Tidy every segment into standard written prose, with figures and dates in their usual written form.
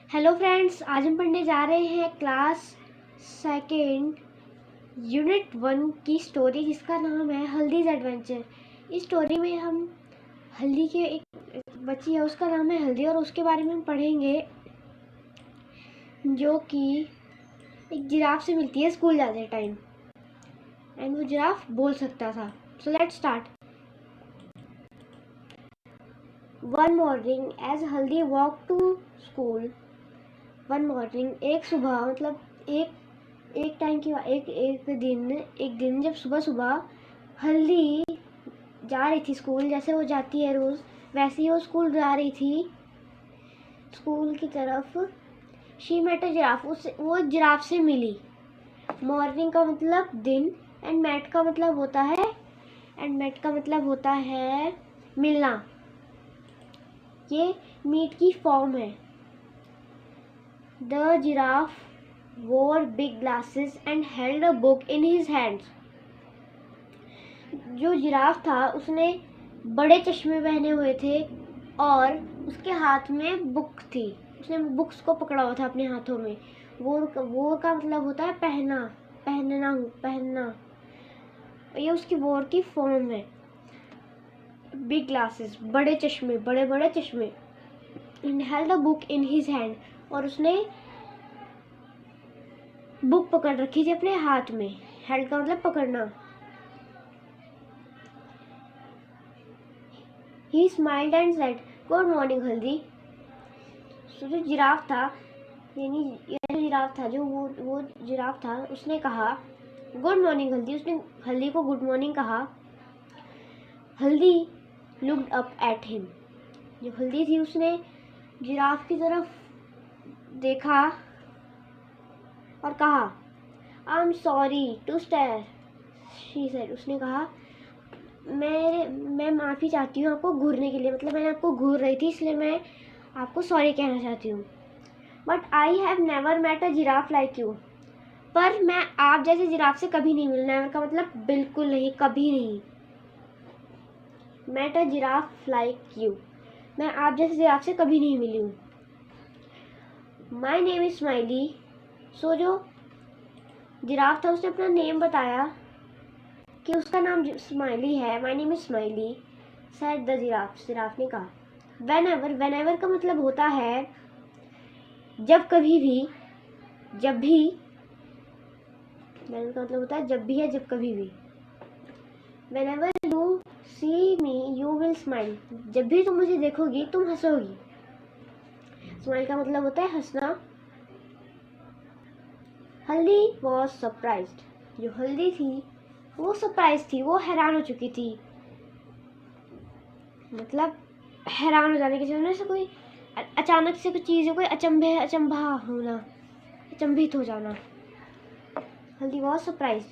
Hello friends, आज हम पढ़ने जा रहे हैं क्लास सेकेंड यूनिट 1 की स्टोरी जिसका नाम है हल्दीज एडवेंचर। इस स्टोरी में हम हल्दी के एक बच्ची है, उसका नाम है हल्दी, और उसके बारे में हम पढ़ेंगे जो कि एक जिराफ से मिलती है स्कूल जाते टाइम, एंड वो जिराफ बोल सकता था। So let's start. One morning as हल्दी walk to school. One morning, एक सुबह, मतलब एक टाइम की एक दिन जब सुबह सुबह हल्दी जा रही थी स्कूल, जैसे वो जाती है रोज़ वैसे ही वो स्कूल जा रही थी स्कूल की तरफ। शी मेट अ जिराफ, वो जिराफ से मिली। मॉर्निंग का मतलब दिन, एंड मेट का मतलब होता है मिलना। ये मीट की फॉर्म है। The giraffe wore big glasses and held a book in his hands. जो जिराफ था उसने बड़े चश्मे पहने हुए थे और उसके हाथ में बुक थी। उसने बुक्स को पकड़ा हुआ था अपने हाथों में। वोर का मतलब होता है पहनना। ये उसकी वोर की फॉर्म है। बिग ग्लासेस, बड़े चश्मे। And held a book in his hand, और उसने बुक पकड़ रखी थी अपने हाथ में। हेल्ड का मतलब पकड़ना। He smiled and said, "Good morning, हल्दी।" जो जिराफ था, वो जिराफ था, उसने कहा गुड मॉर्निंग हल्दी। उसने हल्दी को गुड मॉर्निंग कहा। हल्दी लुक्ड अप एट हिम। जो हल्दी थी उसने जिराफ की तरफ देखा और कहा I am sorry to stare, she said. उसने कहा मैं माफ़ी चाहती हूँ आपको घूरने के लिए, मतलब मैंने आपको घूर रही थी इसलिए मैं आपको सॉरी कहना चाहती हूँ। But I have never met a giraffe like you, पर मैं आप जैसे जिराफ से कभी नहीं मिला। नेवर का मतलब बिल्कुल नहीं, कभी नहीं। Met a giraffe like you, मैं आप जैसे जिराफ से कभी नहीं मिली हूँ। My name is Smiley. सो जो जिराफ था उसने अपना नेम बताया कि उसका नाम स्माइली है। My name is smiley, said the giraffe ने कहा। वेन एवर का मतलब होता है जब कभी भी, जब भी। वेन का मतलब होता है जब भी है, जब कभी भी। Whenever you see me you will smile, जब भी तुम मुझे देखोगी तुम हंसोगी। स्माइल का मतलब होता है हंसना। हल्दी वॉज सरप्राइज्ड, जो हल्दी थी वो सरप्राइज थी, वो हैरान हो चुकी थी। मतलब हैरान हो जाने के सामने से कोई अचानक से कुछ चीज़, कोई अचंभा होना, अचंभित हो जाना। हल्दी वॉज सरप्राइज,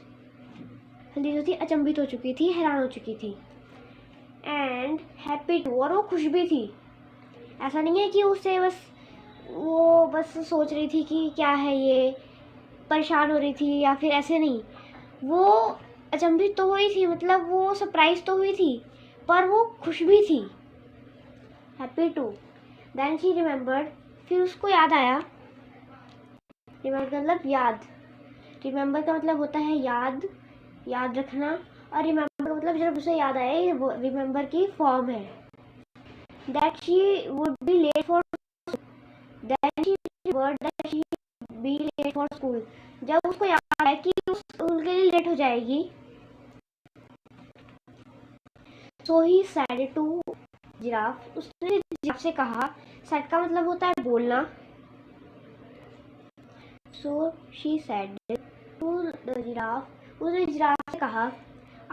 हल्दी जो थी अचंभित हो चुकी थी, हैरान हो चुकी थी। एंड हैप्पी टू, और वो खुश भी थी। ऐसा नहीं है कि वो बस सोच रही थी कि क्या है ये, परेशान हो रही थी या फिर ऐसे नहीं। वो अचंभित तो हुई थी, मतलब वो सरप्राइज तो हुई थी, पर वो खुश भी थी। Happy too. Then she remembered, फिर उसको याद आया। रिमेम्बर का मतलब याद। रिमेम्बर का मतलब होता है याद रखना, और रिमेम्बर का मतलब जब उसे याद आया, ये रिमेम्बर की फॉर्म है। That she would be late for, then she remembered that she be late for school, जब उसको याद आया कि स्कूल के लिए लेट हो जाएगी। So he said to giraffe, उसने जिराफ से कहा। सेड का मतलब होता है बोलना। So she said to the giraffe, उसने जिराफ से कहा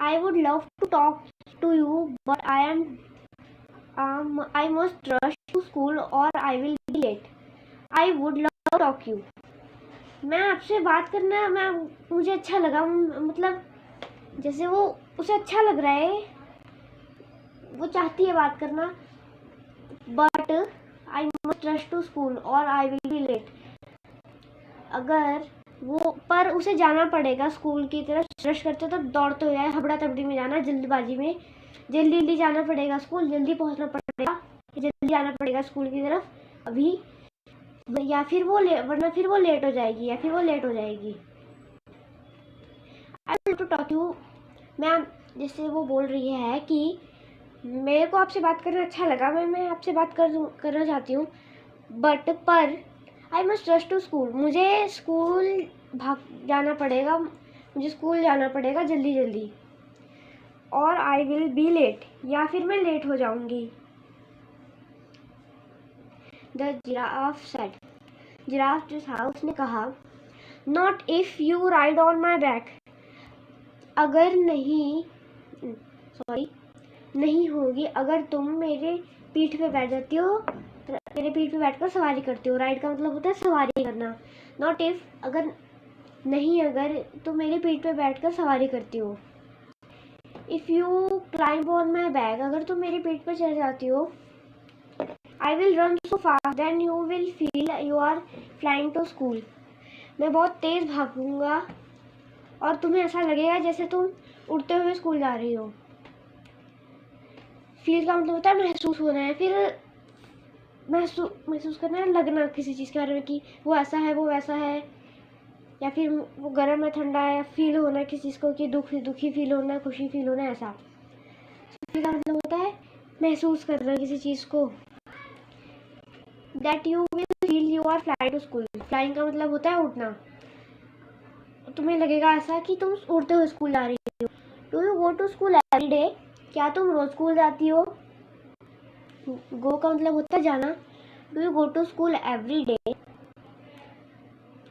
I would love to talk to you but I must rush to school और I will be late. I would love to talk you, मैं आपसे बात करना, मुझे अच्छा लगा, मतलब जैसे वो उसे अच्छा लग रहा है, वो चाहती है बात करना। But I must rush to school और आई विल बी लेट, अगर वो, पर उसे जाना पड़ेगा स्कूल की तरफ। रश करते तो दौड़ते हुए, हबड़ा तबड़ी में जाना, जल्दबाजी में, जल्दी जाना पड़ेगा स्कूल, जल्दी पहुंचना पड़ेगा, जल्दी जाना पड़ेगा स्कूल की तरफ। अभी या फिर वो वरना फिर वो लेट हो जाएगी या फिर वो लेट हो जाएगी। I want to talk you. Ma'am जैसे वो बोल रही है कि मेरे को आपसे बात करना अच्छा लगा, मैं आपसे बात करना चाहती हूँ, पर I must rush to school. मुझे स्कूल जाना पड़ेगा, मुझे स्कूल जाना पड़ेगा जल्दी जल्दी, और आई विल बी लेट, या फिर मैं लेट हो जाऊंगी। द जिराफ सेड, जिराफ जो था उसने कहा, not if you ride on my back, अगर नहीं, सॉरी नहीं होगी अगर तुम मेरे पीठ पे बैठ जाती हो, मेरे पीठ पे बैठकर सवारी करती हो। राइड का मतलब होता है सवारी करना। नॉट इफ, अगर नहीं, अगर तुम मेरे पीठ पे बैठकर सवारी करती हो। If you climb on my back, अगर तुम मेरी पीठ पर चढ़ जाती हो। I will run so fast then you will feel you are flying to school, मैं बहुत तेज भागूंगा और तुम्हें ऐसा लगेगा जैसे तुम उड़ते हुए स्कूल जा रही हो। फील का मतलब होता है महसूस होना है, फिर महसूस करना है, लगना किसी चीज़ के बारे में कि वो ऐसा है वो वैसा है, या फिर वो गर्म है ठंडा है, फील होना है किसी चीज़ को कि दुखी फील होना, खुशी फील होना, ऐसा। फील का मतलब होता है महसूस करना किसी चीज़ को। That you will feel you are flying to school, flying का मतलब होता है उड़ना, तुम्हें लगेगा ऐसा कि तुम उड़ते हुए स्कूल जा रही हो। Do you go to school every day, क्या तुम रोज स्कूल जाती हो। गो का मतलब होता है जाना। Do you go to school every day,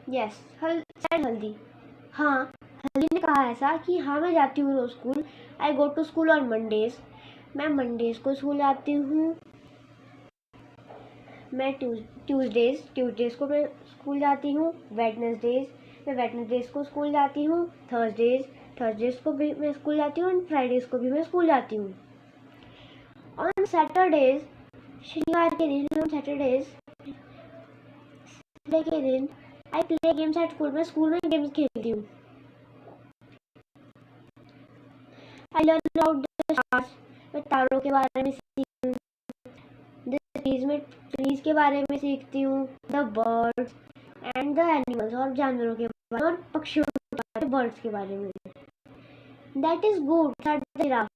yes Haldi, हाँ हल्दी ने कहा ऐसा कि हाँ मैं जाती हूँ रोज school. I go to school on Mondays, मैं मंडेज को स्कूल जाती हूँ। मैं ट्यूसडेज को मैं स्कूल जाती हूँ। वेडनेसडेज, मैं वेडनेसडेज को स्कूल जाती हूँ। थर्सडेज को भी मैं स्कूल जाती हूँ। फ्राइडेज को भी मैं स्कूल जाती हूँ। ऑन सैटरडेज, शनिवार के दिन, सैटरडेज के दिन, I play games at school, मैं स्कूल में गेम्स खेलती हूँ। I learn about the stars, मैं तारों के बारे में सीखती हूँ। मैं ट्रीज के बारे में सीखती हूँ। The birds and the animals, और जानवरों के बारे में, और पक्षियों के बारे में, बर्ड्स के बारे में। That is good, giraffe,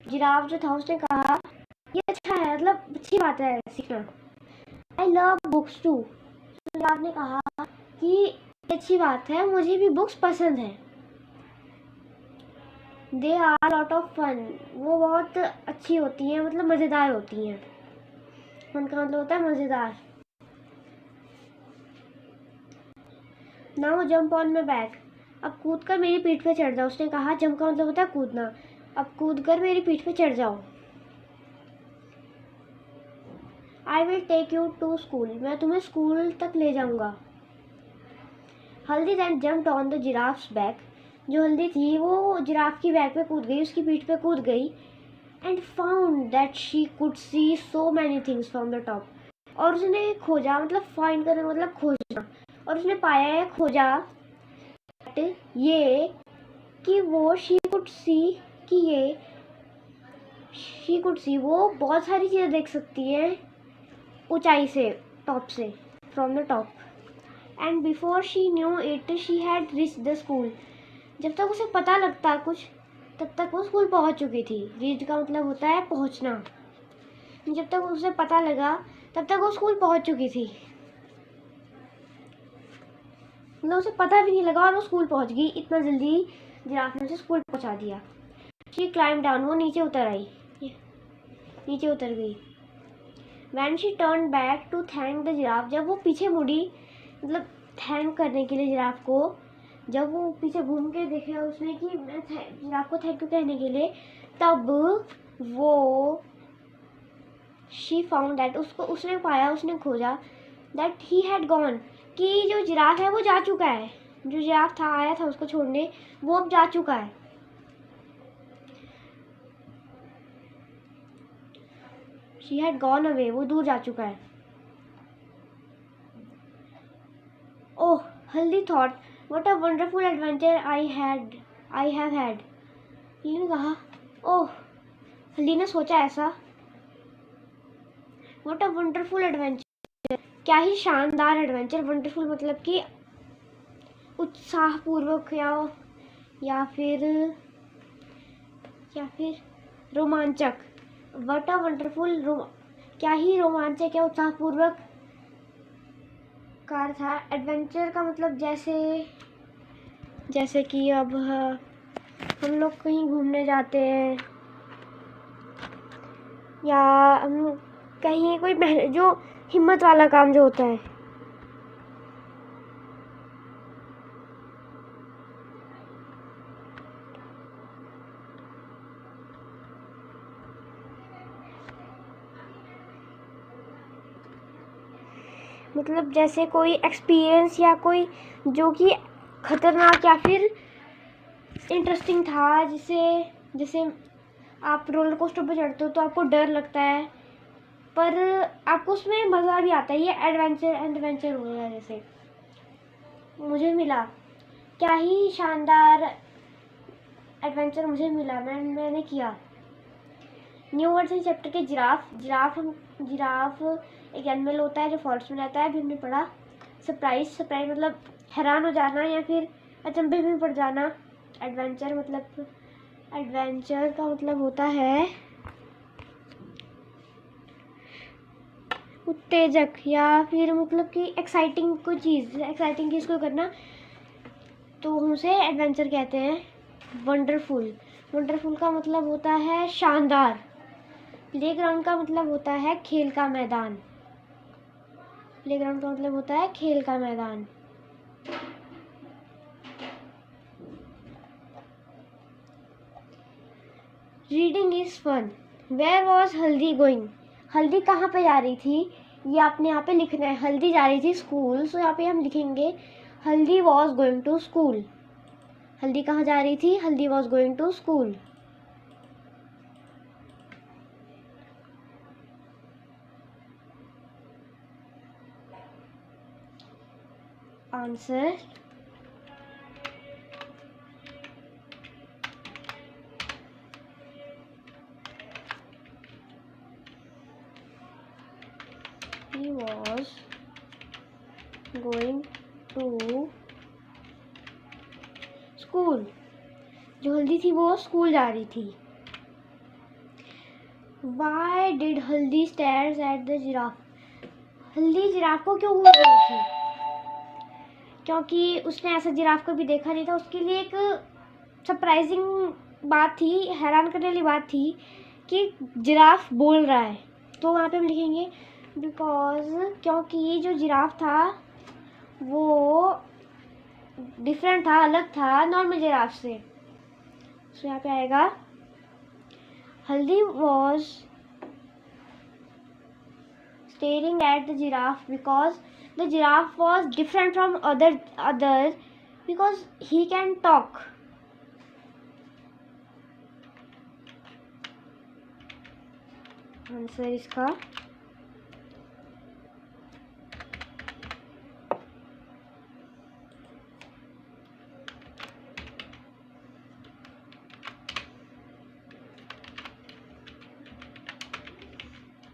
giraffe जो था उसने कहा ये अच्छा है, मतलब अच्छी बात है सीखना। I love books too, giraffe ने कहा कि अच्छी बात है, मुझे भी बुक्स पसंद है। They are lot of fun, वो बहुत अच्छी होती हैं, मतलब मज़ेदार होती हैं। फन का मतलब होता है मज़ेदार। Now jump on my back, अब कूद कर मेरी पीठ पे चढ़ जाओ। उसने कहा जंप का मतलब होता है कूदना, अब कूद कर मेरी पीठ पे चढ़ जाओ। I will take you to school, मैं तुम्हें स्कूल तक ले जाऊंगा। Haldi then jumped on the giraffe's back, जो हल्दी थी वो जिराफ की बैक पे कूद गई, उसकी पीठ पे कूद गई। And found that she could see so many things from the top, और उसने खोजा, मतलब फाइंड करना मतलब खोजना, और उसने पाया है, खोजा ये कि वो शी कुड सी, कि ये शी कुड सी, वो बहुत सारी चीज़ें देख सकती है ऊंचाई से, टॉप से, from the top. And before she knew it she had reach the school, जब तक उसे पता लगता कुछ तब तक वो स्कूल पहुंच चुकी थी। रीच का मतलब होता है पहुंचना, जब तक उसे पता लगा तब तक वो स्कूल पहुंच चुकी थी, मतलब उसे पता भी नहीं लगा और वो स्कूल पहुंच गई। इतना जल्दी जिराफ ने उसे स्कूल पहुंचा दिया। शी क्लाइम डाउन, वो नीचे उतर आई, नीचे उतर गई। When she turn back to thank the giraffe, जब वो पीछे मुड़ी, मतलब थैंक करने के लिए जिराफ को, जब वो पीछे घूम के देखा उसने कि मैं जिराफ को थैंक यू कहने के लिए, तब वो शी फाउंड दैट, उसने पाया, उसने खोजा दैट ही हैड गॉन, कि जो जिराफ है वो जा चुका है, जो जिराफ था आया था उसको छोड़ने, वो अब जा चुका है। शी हैड गॉन अवे, वो दूर जा चुका है। ओह हल्दी thought what a wonderful adventure I have had, हल्दी ने कहा, ओह हल्दी ने सोचा ऐसा, व्हाट अ वंडरफुल एडवेंचर, क्या ही शानदार एडवेंचर, वंडरफुल मतलब कि उत्साहपूर्वक या फिर रोमांचक। व्हाट अ वंडरफुल, क्या ही रोमांचक या उत्साहपूर्वक कार था। एडवेंचर का मतलब जैसे कि अब हम लोग कहीं घूमने जाते हैं या हम कहीं कोई जो हिम्मत वाला काम जो होता है। मतलब जैसे कोई एक्सपीरियंस या कोई जो कि खतरनाक या फिर इंटरेस्टिंग था, जैसे आप रोलर कोस्टर पर चढ़ते हो तो आपको डर लगता है पर आपको उसमें मज़ा भी आता है। ये एडवेंचर हो गया। जैसे मुझे मिला, क्या ही शानदार एडवेंचर मुझे मिला, मैंने किया। न्यू वर्ड्स इन चैप्टर के जिराफ एक एनिमल होता है जो फॉरेस्ट में रहता है। अभी हमने पढ़ा सरप्राइज मतलब हैरान हो जाना या फिर अचंभे में पड़ जाना। एडवेंचर का मतलब होता है उत्तेजक या फिर मतलब कि एक्साइटिंग चीज़ को करना, तो उसे एडवेंचर कहते हैं। वंडरफुल का मतलब होता है शानदार। प्लेग्राउंड का मतलब होता है खेल का मैदान। Reading is fun. Where was Haldi going. Haldi कहाँ पे जा रही थी, ये आपने यहाँ पे लिखना है। हल्दी जा रही थी स्कूल, सो यहाँ पे हम लिखेंगे हल्दी वॉज गोइंग टू स्कूल। हल्दी कहाँ जा रही थी, Haldi was going to school. Answer he was going to school। जो हल्दी थी वो स्कूल जा रही थी। Why did हल्दी stares at the giraffe। हल्दी जिराफ को क्यों घूर रही थी, क्योंकि उसने ऐसा जिराफ को भी देखा नहीं था। उसके लिए एक सरप्राइजिंग बात थी, हैरान करने वाली बात थी कि जिराफ बोल रहा है। तो वहाँ पे हम लिखेंगे बिकॉज, क्योंकि जो जिराफ था वो डिफरेंट था, अलग था नॉर्मल जिराफ से। सो यहाँ पे आएगा हल्दी was staring at the giraffe because the giraffe was different from others because he can talk. Answer इसका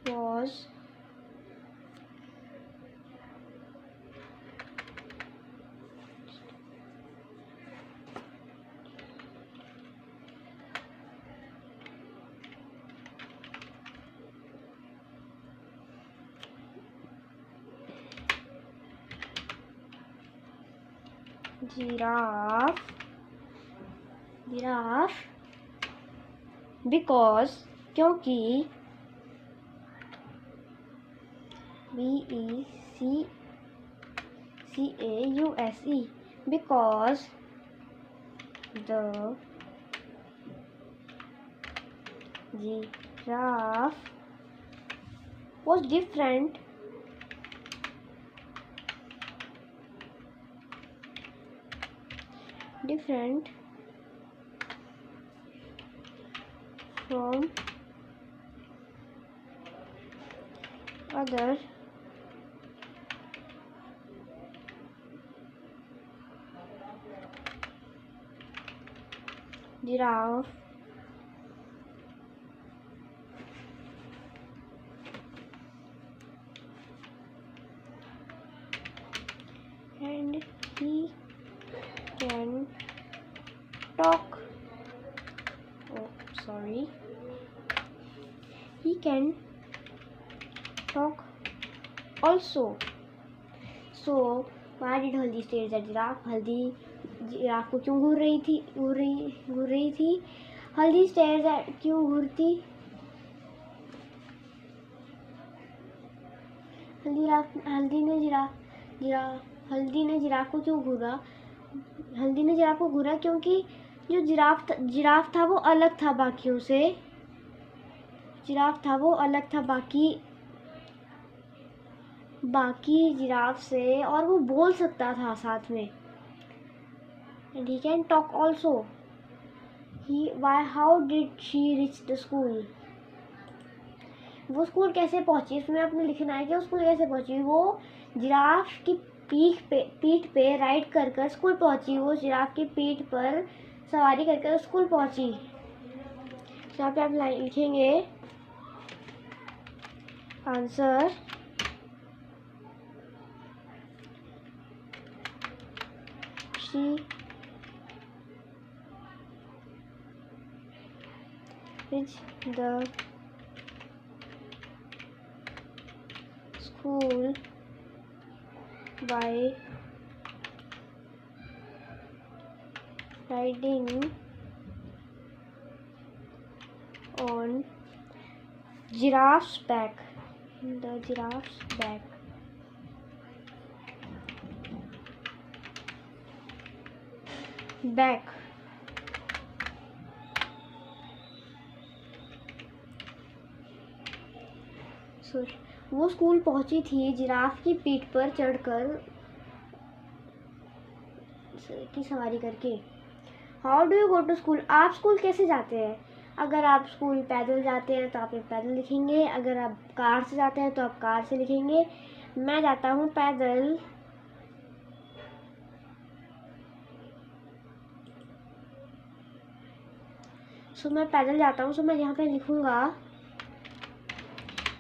was giraffe because, क्योंकि BECAUSE because the giraffe was different from other giraffe he can talk, oh sorry, he can talk also. So why did Haldi stare at giraffe? हल्दी giraffe को क्यों घूर रही थी? हल्दी stairs eight, क्यों घूरती? हल्दी ने जिराफ को क्यों घूरा? हल्दी ने जिराफ को घूरा क्योंकि जो जिराफ था वो अलग था बाकियों से। बाकी जिराफ से, और वो बोल सकता था साथ में। And he can talk also. How did she reach the school? वो स्कूल कैसे पहुंची? इसमें आपने लिखना है कि वो स्कूल कैसे पहुंची। वो जिराफ की पीठ पे राइड कर स्कूल पहुंची। वो जिराफ की पीठ पर सवारी कर स्कूल पहुंची। यहाँ पे आप लाइन लिखेंगे answer she reached the school by riding on giraffe's back. The giraffe's back. So, वो स्कूल पहुंची थी जिराफ की पीठ पर चढ़कर की सवारी करके। How do you go to school? आप स्कूल कैसे जाते हैं? अगर आप स्कूल पैदल जाते हैं तो आप पैदल लिखेंगे। अगर आप कार से जाते हैं तो आप कार से लिखेंगे। मैं जाता हूँ पैदल। मैं पैदल जाता हूँ। मैं यहाँ पे लिखूंगा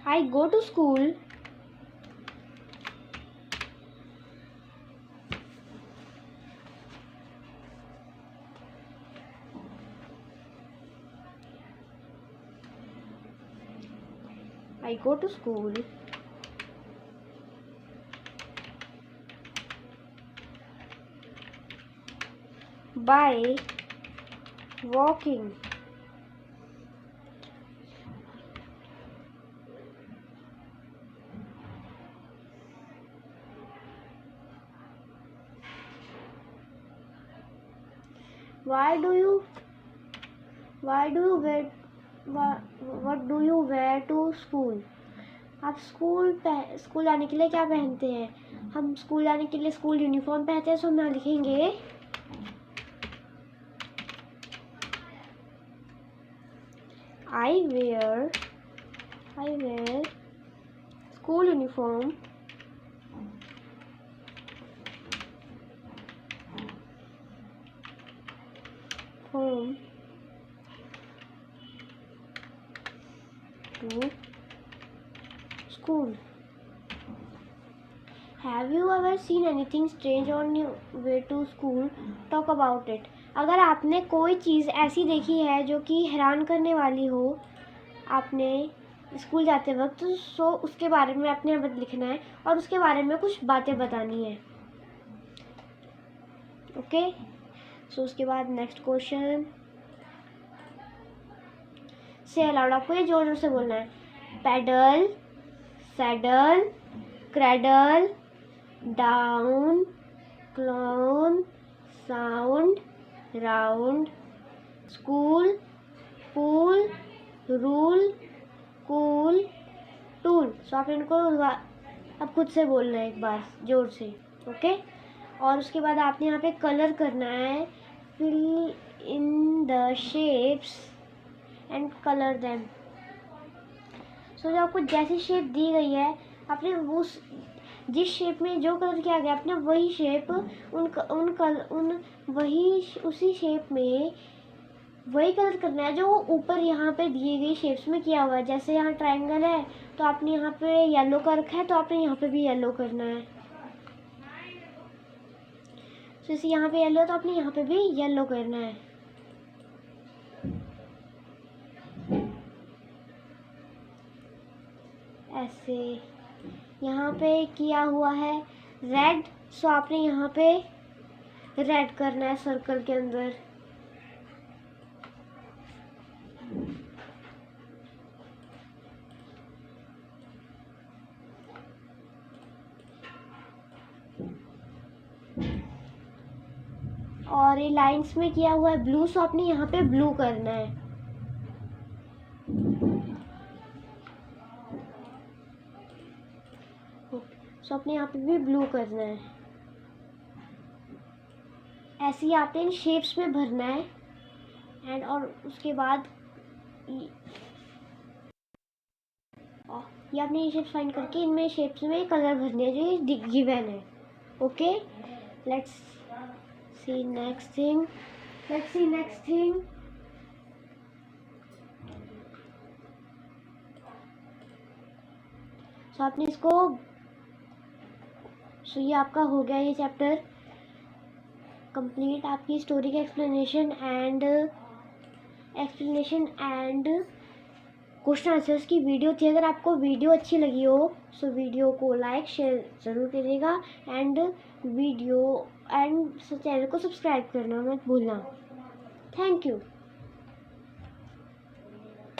I go to school by walking. What do you wear to school? आप स्कूल जाने के लिए क्या पहनते हैं? हम स्कूल जाने के लिए स्कूल यूनिफॉर्म पहनते हैं। हम यहाँ लिखेंगे I wear school uniform to school. Have you ever seen anything strange on your way to school? Talk about it. अगर आपने कोई चीज़ ऐसी देखी है जो कि हैरान करने वाली हो आपने स्कूल जाते वक्त, तो उसके बारे में आपने यहाँ लिखना है और उसके बारे में कुछ बातें बतानी है। ओके, सो उसके बाद नेक्स्ट क्वेश्चन से अलाउड आपको ये जोर जोर से बोलना है। Paddle, saddle, cradle, down, clone, sound, round, school, pool, rule, cool, tool. So आप इनको अब खुद से बोलना है एक बार जोर से। ओके, और उसके बाद आपने यहाँ पे कलर करना है। Fill in the shapes and colour them. So जो आपको जैसी शेप दी गई है आपने उस जिस शेप में जो कलर किया गया आपने वही शेप उसी शेप में वही कलर करना है जो ऊपर यहाँ पे दिए गई शेप्स में किया हुआ है। जैसे यहाँ ट्रायंगल है तो आपने यहाँ पे येलो कर रखा है तो आपने यहाँ पे भी येलो करना है। जैसे यहाँ पे येलो है तो आपने यहाँ पे भी येलो करना है। ऐसे यहाँ पे किया हुआ है रेड, सो आपने यहाँ पे रेड करना है सर्कल के अंदर। और ये लाइंस में किया हुआ है ब्लू, सो आपने यहाँ पे ब्लू करना है। सो आपने यहाँ पे भी ब्लू करना है। ऐसे ही आपने इन शेप्स में भरना है। एंड और उसके बाद ये आपने ये शेप्स फाइंड करके इनमें शेप्स में कलर भरने हैं जो ये गिवन है। Okay, let's see next thing. So आपने इसको, सो ये आपका हो गया ये चैप्टर कंप्लीट। आपकी स्टोरी का एक्सप्लेनेशन एंड क्वेश्चन आंसर्स की वीडियो थी। अगर आपको वीडियो अच्छी लगी हो सो वीडियो को लाइक शेयर ज़रूर करिएगा एंड चैनल को सब्सक्राइब करना मत भूलना। Thank you.